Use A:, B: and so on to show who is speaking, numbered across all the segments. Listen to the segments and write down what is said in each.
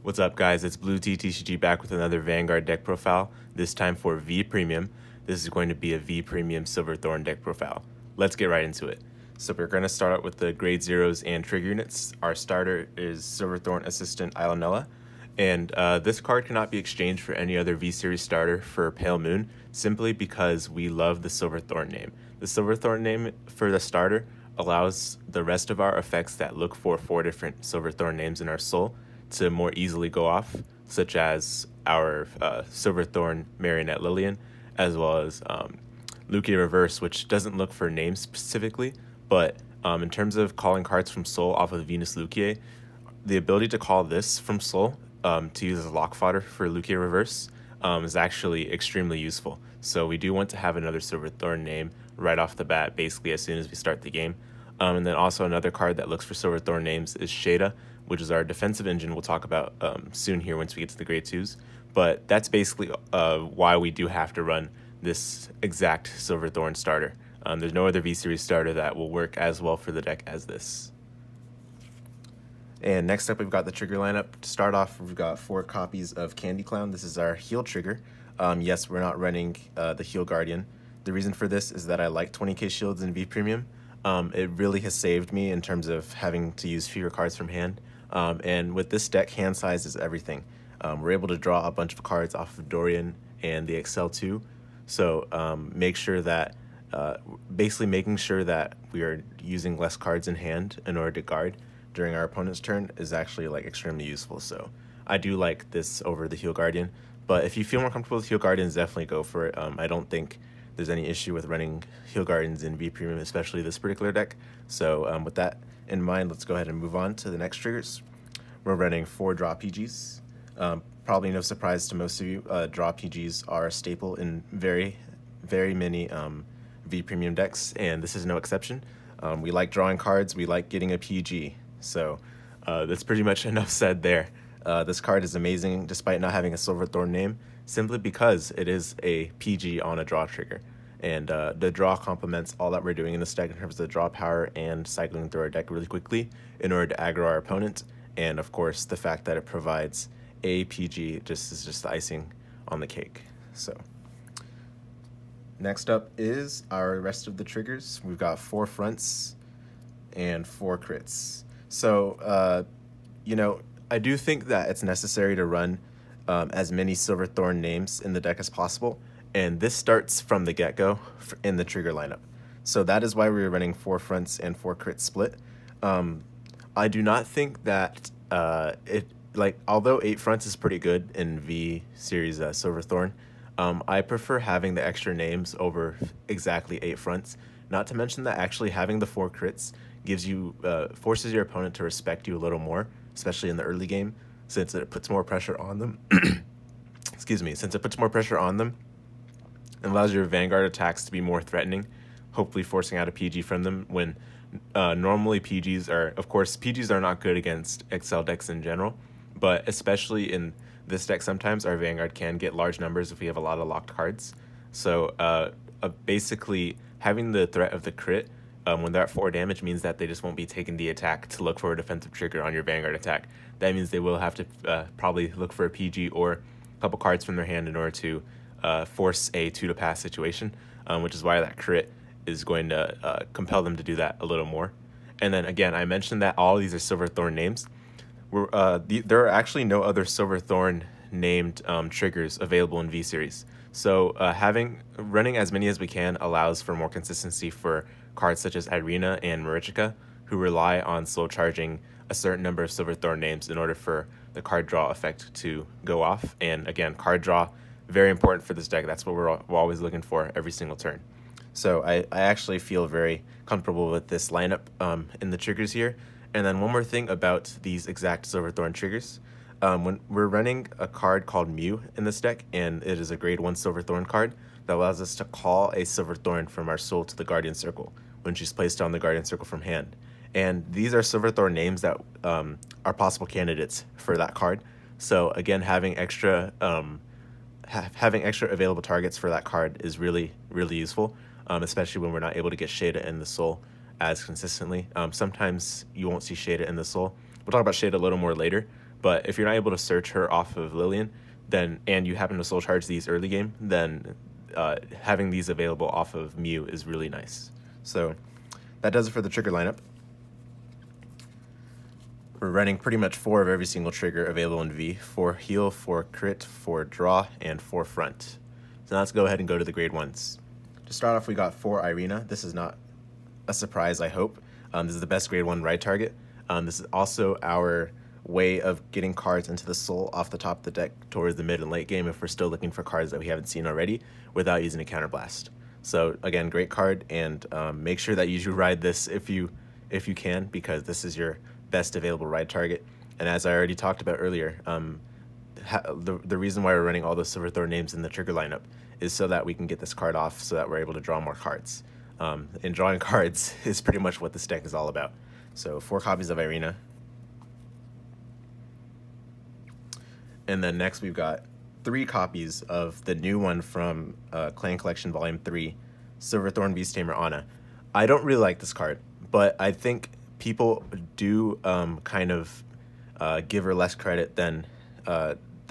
A: What's up, guys? It's bluetea-TCG back with another Vanguard deck profile, this time for V Premium. This is going to be a V Premium Silver Thorn deck profile. Let's get right into it. So we're going to start out with the grade zeros and trigger units. Our starter is Silver Thorn Assistant Ionela, and this card cannot be exchanged for any other V-Series starter for Pale Moon, simply because we love the Silver Thorn name. The Silver Thorn name for the starter allows the rest of our effects that look for 4 different Silver Thorn names in our soul to more easily go off, such as our Silver Thorn Marionette Lilian, as well as Luquier Reverse, which doesn't look for names specifically, but in terms of calling cards from Soul off of Venus Luquier, the ability to call this from Soul to use as lock fodder for Luquier Reverse is actually extremely useful. So we do want to have another Silver Thorn name right off the bat, basically as soon as we start the game. And then also another card that looks for Silver Thorn names is Mu-Shayda, which is our defensive engine we'll talk about soon here once we get to the grade 2s. But that's basically why we do have to run this exact Silver Thorn starter. There's no other V-Series starter that will work as well for the deck as this. And next up, we've got the trigger lineup. To start off, we've got 4 copies of Candy Clown. This is our heal trigger. Yes, we're not running the Heal Guardian. The reason for this is that I like 20k shields in V Premium. It really has saved me in terms of having to use fewer cards from hand. And with this deck, hand size is everything. We're able to draw a bunch of cards off of Doriane and the Accel too. So basically making sure that we are using less cards in hand in order to guard during our opponent's turn is actually extremely useful. So I do like this over the Heal Guardian. But if you feel more comfortable with Heal Guardians, definitely go for it. I don't think there's any issue with running Heal Guardians in V Premium, especially this particular deck. So with that in mind, let's go ahead and move on to the next triggers. We're running 4 draw PGs. Probably no surprise to most of you, draw PGs are a staple in very, very many V Premium decks, and this is no exception. We like drawing cards, we like getting a PG. So that's pretty much enough said there. This card is amazing despite not having a Silver Thorn name, simply because it is a PG on a draw trigger. And the draw complements all that we're doing in this deck in terms of the draw power and cycling through our deck really quickly in order to aggro our opponent. And of course, the fact that it provides a PG is just the icing on the cake. So next up is our rest of the triggers. We've got 4 fronts and 4 crits. So, I do think that it's necessary to run as many Silver Thorn names in the deck as possible, and this starts from the get-go in the trigger lineup. So that is why we're running 4 fronts and 4 crits split. I do not think that although 8 fronts is pretty good in V Series Silver Thorn, I prefer having the extra names over exactly 8 fronts. Not to mention that actually having the 4 crits gives you forces your opponent to respect you a little more, especially in the early game, since it puts more pressure on them. Since it puts more pressure on them and allows your Vanguard attacks to be more threatening, hopefully forcing out a PG from them when normally PGs are not good against Accel decks in general, but especially in this deck, sometimes our Vanguard can get large numbers if we have a lot of locked cards. So basically having the threat of the crit when they're at 4 damage means that they just won't be taking the attack to look for a defensive trigger on your Vanguard attack. That means they will have to probably look for a PG or a couple cards from their hand in order to force a 2-to-pass situation, which is why that crit is going to compel them to do that a little more. And then again, I mentioned that all of these are Silver Thorn names. There are actually no other Silver Thorn named triggers available in V-Series. So running as many as we can allows for more consistency for cards such as Irina and Maricica, who rely on slow charging a certain number of Silver Thorn names in order for the card draw effect to go off. And again, card draw, very important for this deck. That's what we're always looking for every single turn. So I actually feel very comfortable with this lineup in the triggers here. And then one more thing about these exact Silver Thorn triggers. When we're running a card called Mu in this deck, and it is a grade 1 Silver Thorn card that allows us to call a Silver Thorn from our soul to the Guardian Circle when she's placed on the Guardian Circle from hand. And these are Silver Thorn names that are possible candidates for that card. So again, having extra available targets for that card is really, really useful, especially when we're not able to get Shayda in the soul as consistently. Sometimes you won't see Shayda in the soul. We'll talk about Shayda a little more later, But if you're not able to search her off of Lilian, then and you happen to soul charge these early game, then having these available off of Mu is really nice. So that does it for the trigger lineup. We're running pretty much 4 of every single trigger available in V: 4 heal, 4 crit, 4 draw, and 4 front. So now let's go ahead and go to the grade 1s. To start off, we got 4 Irina. This is not a surprise, I hope. This is the best grade 1 ride target. This is also our way of getting cards into the soul off the top of the deck towards the mid and late game if we're still looking for cards that we haven't seen already without using a counterblast. So again, great card, and make sure that you do ride this if you can, because this is your best available ride target. And as I already talked about earlier, the reason why we're running all those Silver Thorn names in the trigger lineup is so that we can get this card off so that we're able to draw more cards. And drawing cards is pretty much what this deck is all about. So 4 copies of Irina. And then next we've got 3 copies of the new one from Clan Collection Volume 3, Silver Thorn Beast Tamer Anna. I don't really like this card, but I think people do kind of give her less credit than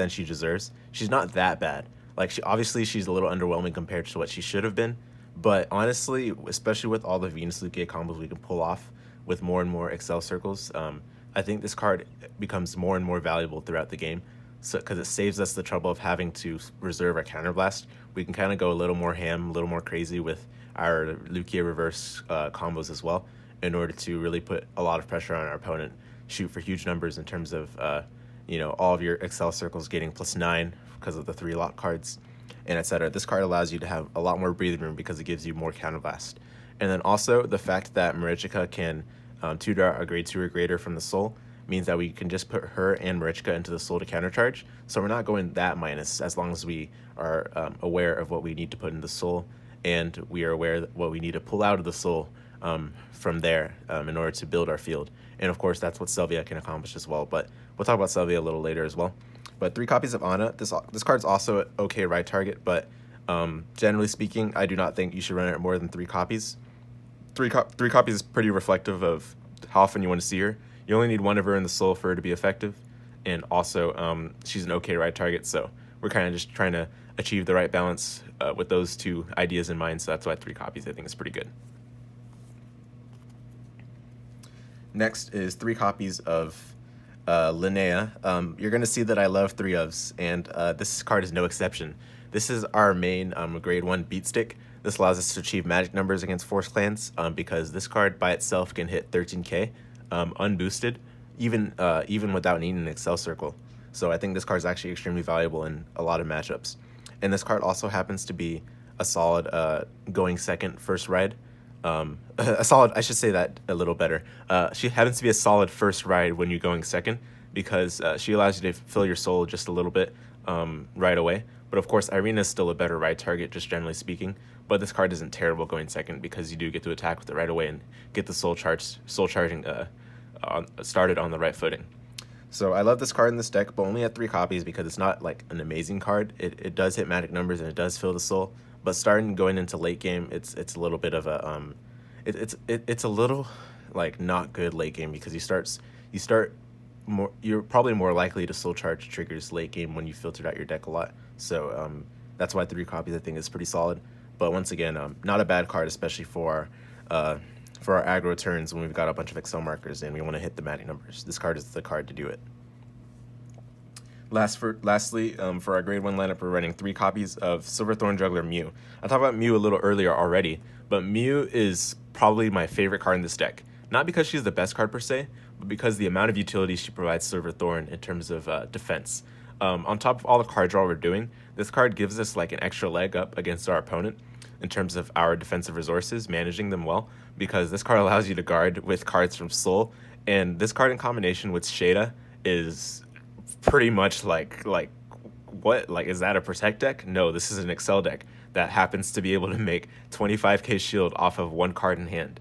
A: she deserves. She's not that bad. Like, obviously she's a little underwhelming compared to what she should have been, but honestly, especially with all the Venus Luquier combos we can pull off with more and more Accel circles, I think this card becomes more and more valuable throughout the game. So, because it saves us the trouble of having to reserve our counterblast, we can kind of go a little more ham, a little more crazy with our Luquier reverse combos as well, in order to really put a lot of pressure on our opponent, shoot for huge numbers in terms of all of your Accel circles getting +9 because of the 3 lock cards, and etc. This card allows you to have a lot more breathing room because it gives you more counterblast. And then also the fact that Maricica can 2-draw a grade 2 or greater from the soul means that we can just put her and Maricica into the soul to countercharge. So we're not going that minus, as long as we are aware of what we need to put in the soul, and we are aware of what we need to pull out of the soul from there in order to build our field. And of course, that's what Selvia can accomplish as well. But we'll talk about Selvia a little later as well. But 3 copies of Anna. This card's also an okay ride target, but generally speaking, I do not think you should run it more than 3 copies. 3 copies is pretty reflective of how often you want to see her. You only need 1 of her in the soul for her to be effective, and also she's an okay ride target, so we're kind of just trying to achieve the right balance with those 2 ideas in mind, so that's why 3 copies I think is pretty good. Next is 3 copies of Linnea. You're going to see that I love 3 ofs, and this card is no exception. This is our main grade 1 beat stick. This allows us to achieve magic numbers against Force Clans because this card by itself can hit 13k unboosted, even without needing an Accel circle. So I think this card is actually extremely valuable in a lot of matchups. And this card also happens to be a solid going second first ride. A solid, I should say that a little better. She happens to be a solid first ride when you're going second, because she allows you to fill your soul just a little bit right away. But of course, Irina is still a better ride target, just generally speaking. But this card isn't terrible going second, because you do get to attack with it right away and get the soul charging started on the right footing. So I love this card in this deck, but only at 3 copies because it's not like an amazing card. It does hit magic numbers and it does fill the soul. But going into late game, it's a little bit of a it's a little like not good late game, because you're probably more likely to soul charge triggers late game when you filtered out your deck a lot. So that's why 3 copies I think is pretty solid. But once again, not a bad card, especially for our aggro turns when we've got a bunch of Accel markers and we want to hit the magic numbers. This card is the card to do it. Lastly, for our grade 1 lineup, we're running 3 copies of Silver Thorn Juggler Mu. I talked about Mu a little earlier already, but Mu is probably my favorite card in this deck. Not because she's the best card per se, but because the amount of utility she provides Silver Thorn in terms of defense. On top of all the card draw we're doing, this card gives us like an extra leg up against our opponent in terms of our defensive resources, managing them well, because this card allows you to guard with cards from Soul, and this card in combination with Shayda is pretty much like what? Like, is that a Protect deck? No, this is an Accel deck that happens to be able to make 25k shield off of 1 card in hand.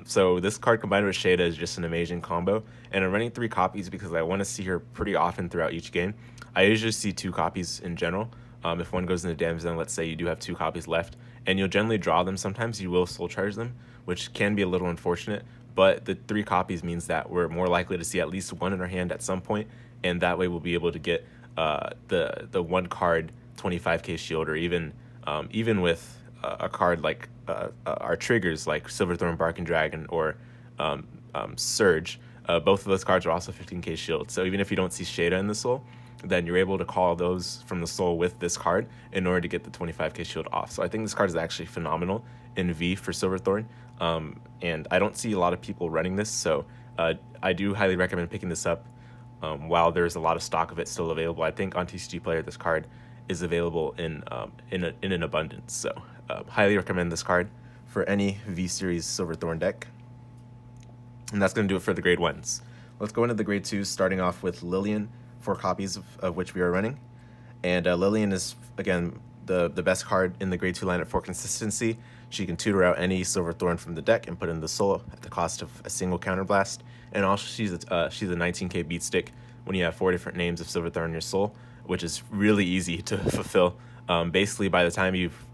A: So this card combined with Shayda is just an amazing combo, and I'm running 3 copies because I want to see her pretty often throughout each game. I usually see 2 copies in general. If one goes into damage zone, let's say you do have 2 copies left, and you'll generally draw them. Sometimes you will soul charge them, which can be a little unfortunate, but the 3 copies means that we're more likely to see at least 1 in our hand at some point, and that way we'll be able to get the one card 25k shield, or even with a card like our triggers like Silver Thorn, Barking Dragon, or Serge. Both of those cards are also 15k shield. So even if you don't see Shayda in the soul, then you're able to call those from the soul with this card in order to get the 25k shield off. So I think this card is actually phenomenal in V for Silver Thorn, and I don't see a lot of people running this, so I do highly recommend picking this up while there's a lot of stock of it still available. I think on TCG Player this card is available in an abundance, so highly recommend this card for any V Series Silver Thorn deck. And that's going to do it for the grade 1s. Let's go into the grade 2s, starting off with Lilian, 4 copies of which we are running. And Lilian is, again, the best card in the grade 2 lineup for consistency. She can tutor out any Silver Thorn from the deck and put in the soul at the cost of a single counterblast. And also she's a 19k beat stick when you have 4 different names of Silver Thorn in your soul, which is really easy to fulfill. Basically, by the time you've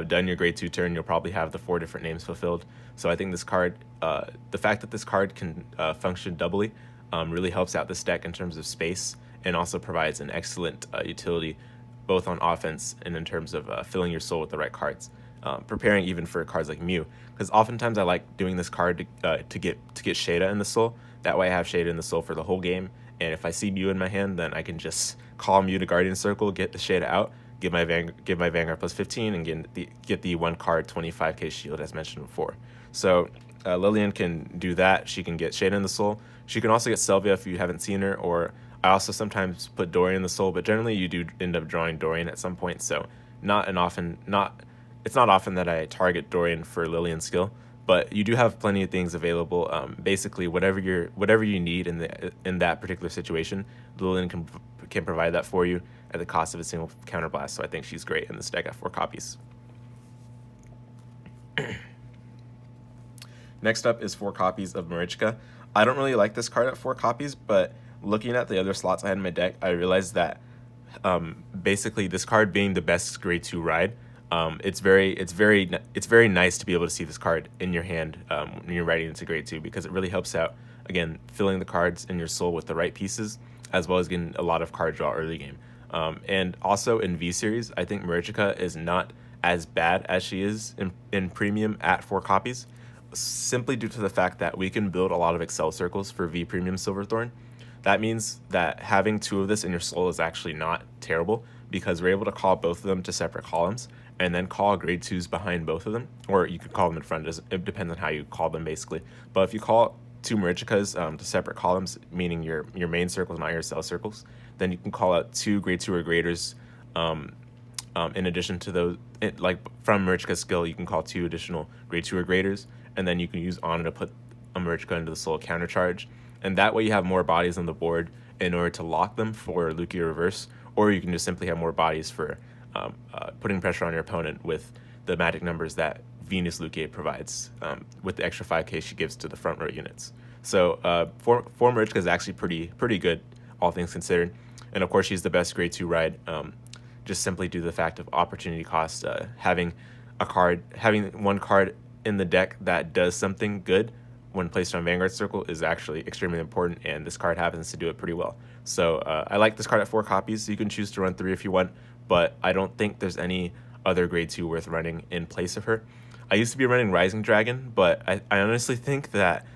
A: done your grade 2 turn, you'll probably have the 4 different names fulfilled. So I think this card, the fact that this card can function doubly really helps out this deck in terms of space, and also provides an excellent utility both on offense and in terms of filling your soul with the right cards. Preparing even for cards like Mu, because oftentimes I like doing this card to get Shayda in the soul. That way I have Shayda in the soul for the whole game, and if I see Mu in my hand, then I can just call Mu to Guardian Circle, get the Shayda out, give my Vanguard plus 15, and get the one card 25k shield as mentioned before. So Lilian can do that. She can get Shayda in the soul. She can also get Selvia if you haven't seen her, or I also sometimes put Doriane in the soul, but generally you do end up drawing Doriane at some point. So it's not often that I target Doriane for Lilian skill, but you do have plenty of things available. Basically, whatever you need in that particular situation, Lilian can provide that for you at the cost of a single counterblast. So I think she's great in this deck at 4 copies. Next up is 4 copies of Maricica. I don't really like this card at 4 copies, but looking at the other slots I had in my deck, I realized that basically this card being the best grade 2 ride, it's very nice to be able to see this card in your hand when you're riding into grade 2, because it really helps out, again, filling the cards in your soul with the right pieces, as well as getting a lot of card draw early game. And also in V Series, I think Maricica is not as bad as she is in Premium at 4 copies, simply due to the fact that we can build a lot of Accel circles for V Premium Silver Thorn. That means that having 2 of this in your soul is actually not terrible, because we're able to call both of them to separate columns, and then call grade 2s behind both of them, or you could call them in front. It depends on how you call them, basically. But if you call 2 Maricicas to separate columns, meaning your main circles, not your Accel circles, then you can call out 2 grade 2 or graders. In addition to those, like from Maricica's skill, you can call 2 additional grade 2 or graders, and then you can use Honor to put a Maricica into the soul countercharge. And that way you have more bodies on the board in order to lock them for Luquier reverse, or you can just simply have more bodies for putting pressure on your opponent with the magic numbers that Venus Luquier provides with the extra 5k she gives to the front row units. So for Maricica is actually pretty good, all things considered. And of course she's the best grade 2 ride, just simply due to the fact of opportunity cost. Having one card in the deck that does something good when placed on Vanguard Circle is actually extremely important, and this card happens to do it pretty well. So I like this card at 4 copies. You can choose to run 3 if you want, but I don't think there's any other grade 2 worth running in place of her. I used to be running Rising Dragon, but I honestly think that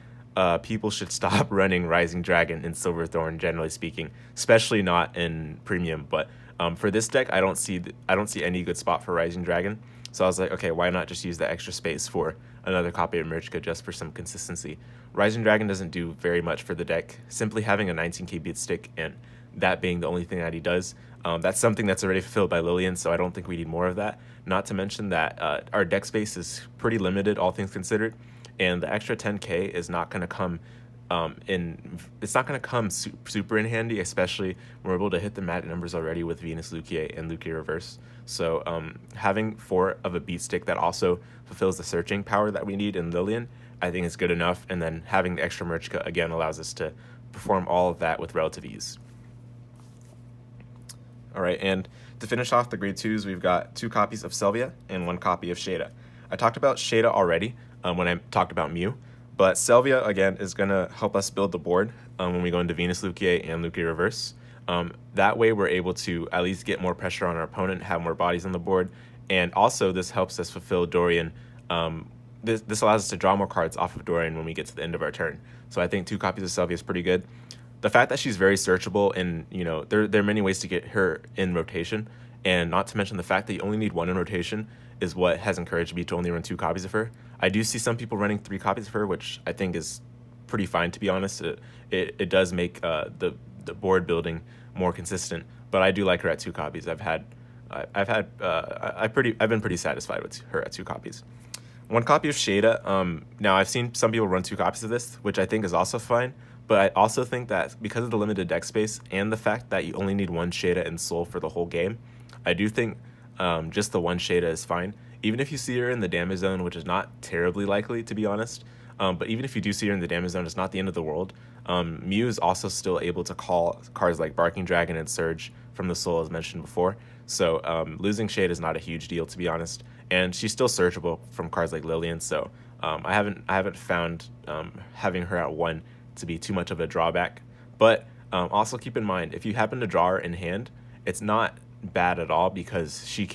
A: people should stop running Rising Dragon in Silver Thorn, generally speaking, especially not in Premium. But for this deck, I don't see any good spot for Rising Dragon. So I was like, okay, why not just use that extra space for another copy of Maricica just for some consistency. Rising Dragon doesn't do very much for the deck. Simply having a 19k beat stick and that being the only thing that he does, that's something that's already fulfilled by Lilian, so I don't think we need more of that. Not to mention that our deck space is pretty limited, all things considered, and the extra 10k is not going to come super in handy, especially when we're able to hit the magic numbers already with Venus Luquier and Luquier reverse. So having 4 of a beat stick that also fulfills the searching power that we need in Lilian, I think is good enough. And then having the extra Maricica again allows us to perform all of that with relative ease. All right, and to finish off the grade 2s, we've got 2 copies of Selvia and 1 copy of Shayda. I talked about Shayda already when I talked about Mu, but Selvia, again, is going to help us build the board when we go into Venus Luquier and Luquier reverse. That way we're able to at least get more pressure on our opponent, have more bodies on the board, and also this helps us fulfill Doriane. This allows us to draw more cards off of Doriane when we get to the end of our turn. So I think 2 copies of Selvia is pretty good. The fact that she's very searchable, and there are many ways to get her in rotation, and not to mention the fact that you only need 1 in rotation is what has encouraged me to only run 2 copies of her. I do see some people running 3 copies of her, which I think is pretty fine, to be honest. It does make the board building more consistent, but I do like her at 2 copies. I've been pretty satisfied with her at 2 copies. 1 copy of Shayda. Now I've seen some people run 2 copies of this, which I think is also fine, but I also think that because of the limited deck space and the fact that you only need 1 Shayda in Soul for the whole game, I do think just the 1 Shayda is fine. Even if you see her in the damage zone, which is not terribly likely, to be honest, but even if you do see her in the damage zone, it's not the end of the world. Mu is also still able to call cards like Barking Dragon and Serge from the Soul, as mentioned before. So losing Shayda is not a huge deal, to be honest, and she's still searchable from cards like Lilian. So I haven't found having her at 1 to be too much of a drawback. But also keep in mind, if you happen to draw her in hand, it's not bad at all, because she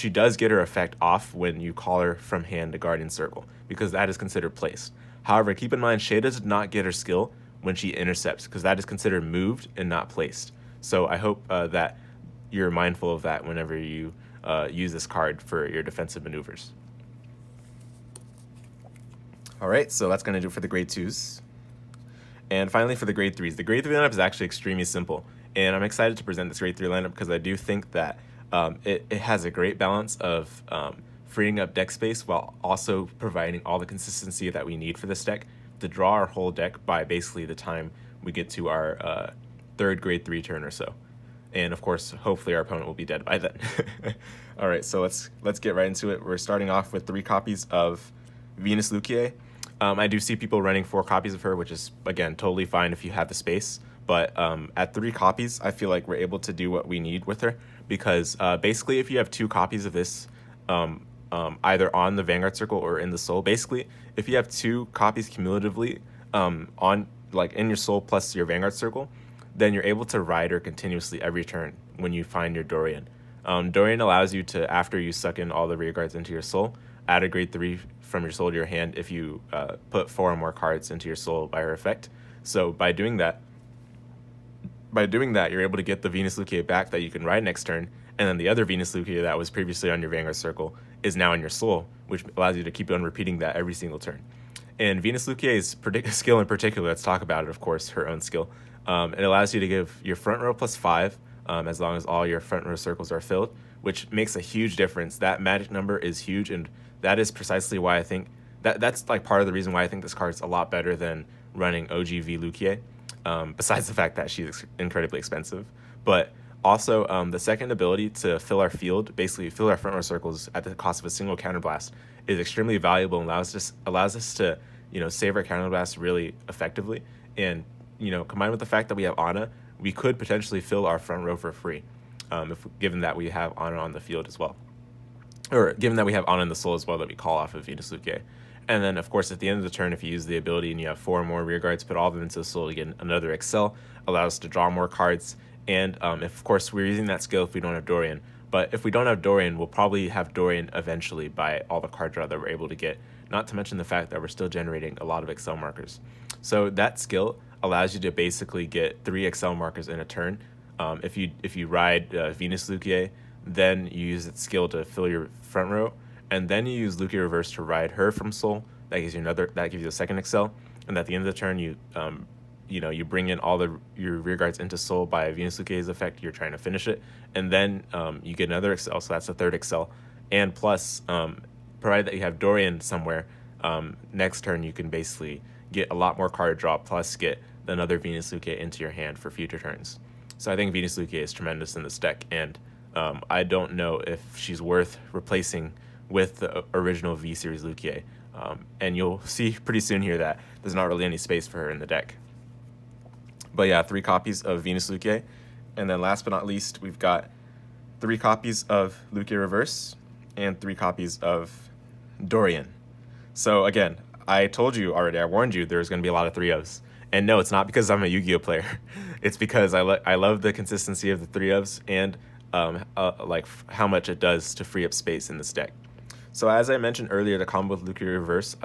A: does get her effect off when you call her from hand to Guardian Circle, because that is considered placed. However, keep in mind, Shayda does not get her skill when she intercepts, because that is considered moved and not placed. So I hope that you're mindful of that whenever you use this card for your defensive maneuvers. All right, so that's going to do it for the grade 2s. And finally, for the grade 3s. The grade 3 lineup is actually extremely simple, and I'm excited to present this grade 3 lineup because I do think that it has a great balance of freeing up deck space while also providing all the consistency that we need for this deck to draw our whole deck by basically the time we get to our 3rd grade 3 turn or so. And of course, hopefully our opponent will be dead by then. All right, so let's get right into it. We're starting off with 3 copies of Venus Luquier. I do see people running 4 copies of her, which is, again, totally fine if you have the space. But at 3 copies, I feel like we're able to do what we need with her, because basically if you have 2 copies of this, either on the Vanguard Circle or in the Soul, basically if you have 2 copies cumulatively on like in your Soul plus your Vanguard Circle, then you're able to ride her continuously every turn when you find your Doriane. Doriane allows you to, after you suck in all the rear guards into your Soul, add a grade 3 from your Soul to your hand if you put 4 or more cards into your Soul by her effect. So by doing that, you're able to get the Venus Luquier back that you can ride next turn, and then the other Venus Luquier that was previously on your Vanguard Circle is now in your Soul, which allows you to keep on repeating that every single turn. And Venus Luquier's skill in particular, let's talk about it, of course, her own skill. It allows you to give your front row +5 as long as all your front row circles are filled, which makes a huge difference. That magic number is huge, and that is precisely why I think that's like part of the reason why I think this card's a lot better than running OGV Luquier, besides the fact that she's incredibly expensive. But also, the second ability to fill our field, basically fill our front row circles at the cost of a single counterblast, is extremely valuable and allows us to save our counterblast really effectively. And combined with the fact that we have Anna, we could potentially fill our front row for free, given that we have Anna on the field as well, or given that we have Anna in the Soul as well that we call off of Venus Luquier. And then, of course, at the end of the turn, if you use the ability and you have 4 more rear guards, put all of them into the Soul to get another Accel, allows us to draw more cards. And, if, of course, we're using that skill if we don't have Doriane. But if we don't have Doriane, we'll probably have Doriane eventually by all the card draw that we're able to get, not to mention the fact that we're still generating a lot of Accel markers. So that skill allows you to basically get 3 Accel markers in a turn. If you ride Venus Luquier, then you use its skill to fill your front row, and then you use Luquier Reverse to ride her from Soul. That gives you a second Accel, and at the end of the turn, you bring in all your rear guards into Soul by Venus Luquier's effect. You're trying to finish it, and then you get another Accel, so that's the 3rd Accel. And plus, provided that you have Doriane somewhere, next turn you can basically get a lot more card draw, plus get another Venus Luquier into your hand for future turns. So I think Venus Luquier is tremendous in this deck, and I don't know if she's worth replacing with the original V-Series Luquier. And you'll see pretty soon here that there's not really any space for her in the deck. But yeah, 3 copies of Venus Luquier. And then last but not least, we've got 3 copies of Luquier Reverse and 3 copies of Doriane. So again, I told you already, I warned you there's going to be a lot of 3-0s. And no, it's not because I'm a Yu-Gi-Oh player. It's because I love the consistency of the 3-ofs and like how much it does to free up space in this deck. So as I mentioned earlier, the combo with Luquier Reverse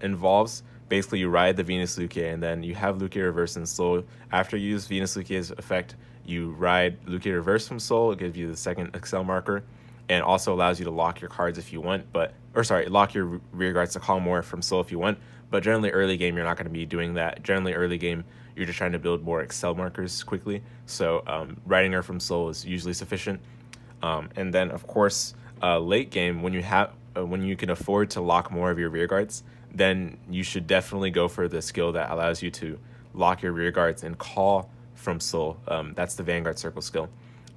A: involves basically you ride the Venus Luquier and then you have Luquier Reverse in Soul. After you use Venus Luquier's effect, you ride Luquier Reverse from Soul. It gives you the second Accel marker and also allows you to lock your cards if you want, lock your rear guards to call more from Soul if you want. But generally early game, you're not going to be doing that. Generally early game, you're just trying to build more Accel markers quickly. So riding her from Soul is usually sufficient. And then of course, late game, when you can afford to lock more of your rear guards, then you should definitely go for the skill that allows you to lock your rear guards and call from Soul. That's the Vanguard Circle skill.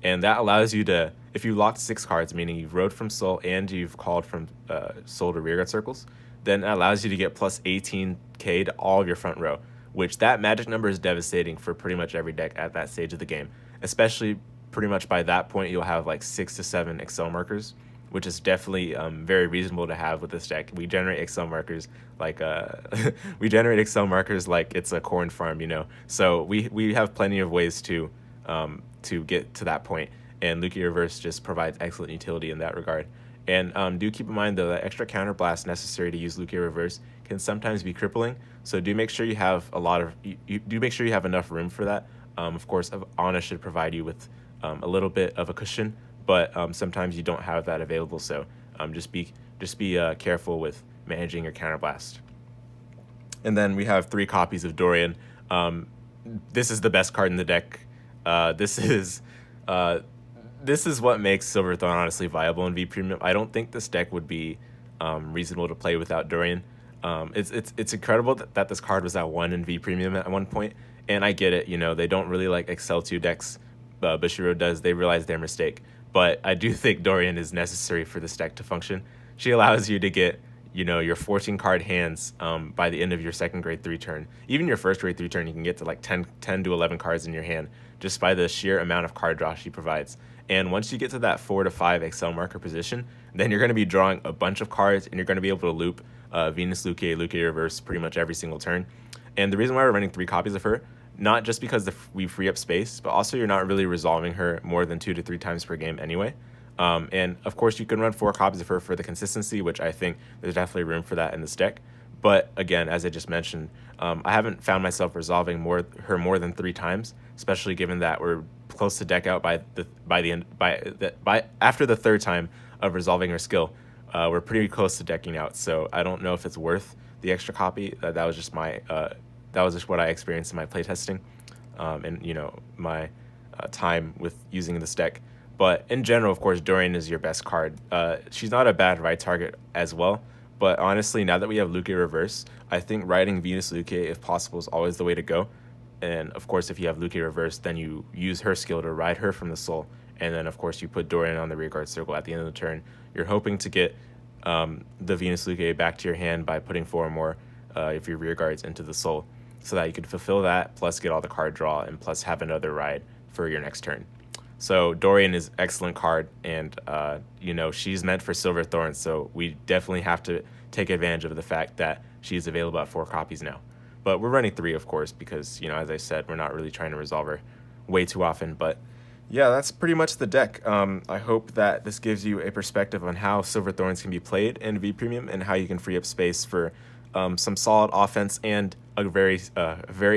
A: And that allows you to, if you locked 6 cards, meaning you've rode from Soul and you've called from Soul to rear guard circles, then it allows you to get plus 18k to all of your front row, which that magic number is devastating for pretty much every deck at that stage of the game. Especially pretty much by that point, you'll have like 6 to 7 Accel markers, which is definitely very reasonable to have with this deck. We generate Accel markers like it's a corn farm, you know. So we have plenty of ways to get to that point, and Luquier Reverse just provides excellent utility in that regard. And do keep in mind though that extra counterblast necessary to use Luquier Reverse can sometimes be crippling. So do make sure you have enough room for that. Of course, Ana should provide you with a little bit of a cushion, but sometimes you don't have that available. So just be careful with managing your counterblast. And then we have 3 copies of Doriane. This is the best card in the deck. This is what makes Silver Thorn honestly viable in V Premium. I don't think this deck would be reasonable to play without Doriane. It's incredible that this card was at 1 in V Premium at one point, and I get it. You know, they don't really like Accel 2 decks. Bushiroad does. They realize their mistake, but I do think Doriane is necessary for this deck to function. She allows you to get, you know, your 14 card hands by the end of your second grade 3 turn. Even your first grade 3 turn, you can get to like 10 to 11 cards in your hand just by the sheer amount of card draw she provides. And once you get to that 4 to 5 Accel marker position, then you're going to be drawing a bunch of cards and you're going to be able to loop Venus Luquier, Luquier Reverse pretty much every single turn. And the reason why we're running 3 copies of her, not just because we free up space, but also you're not really resolving her more than 2 to 3 times per game anyway. And of course you can run 4 copies of her for the consistency, which I think there's definitely room for that in this deck. But again, as I just mentioned, I haven't found myself resolving her more than 3 times, especially given that we're close to deck out after the 3rd time of resolving her skill. We're pretty close to decking out, so I don't know if it's worth the extra copy. That was just what I experienced in my playtesting, and you know, my time with using this deck. But in general, of course, Doriane is your best card. She's not a bad ride target as well, but honestly, now that we have Luquier Reverse, I think riding Venus Luquier, if possible, is always the way to go. And of course, if you have Luquier Reverse, then you use her skill to ride her from the Soul, and then of course you put Doriane on the rear guard circle at the end of the turn. You're hoping to get the Venus Luquier back to your hand by putting 4 more of your rear guards into the Soul, so that you can fulfill that, plus get all the card draw, and plus have another ride for your next turn. So Doriane is excellent card, and you know, she's meant for Silver Thorn, so we definitely have to take advantage of the fact that she's available at 4 copies now. But we're running 3, of course, because, you know, as I said, we're not really trying to resolve her way too often. But yeah, that's pretty much the deck. I hope that this gives you a perspective on how Silver Thorns can be played in V Premium and how you can free up space for some solid offense and a very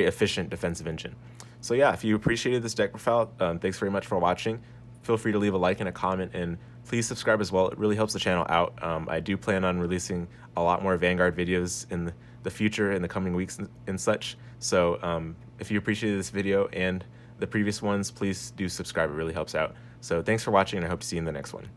A: efficient defensive engine. So yeah, if you appreciated this deck profile, thanks very much for watching. Feel free to leave a like and a comment, and please subscribe as well. It really helps the channel out. I do plan on releasing a lot more Vanguard videos in the future, in the coming weeks and such. So if you appreciated this video and the previous ones, please do subscribe. It really helps out. So thanks for watching, and I hope to see you in the next one.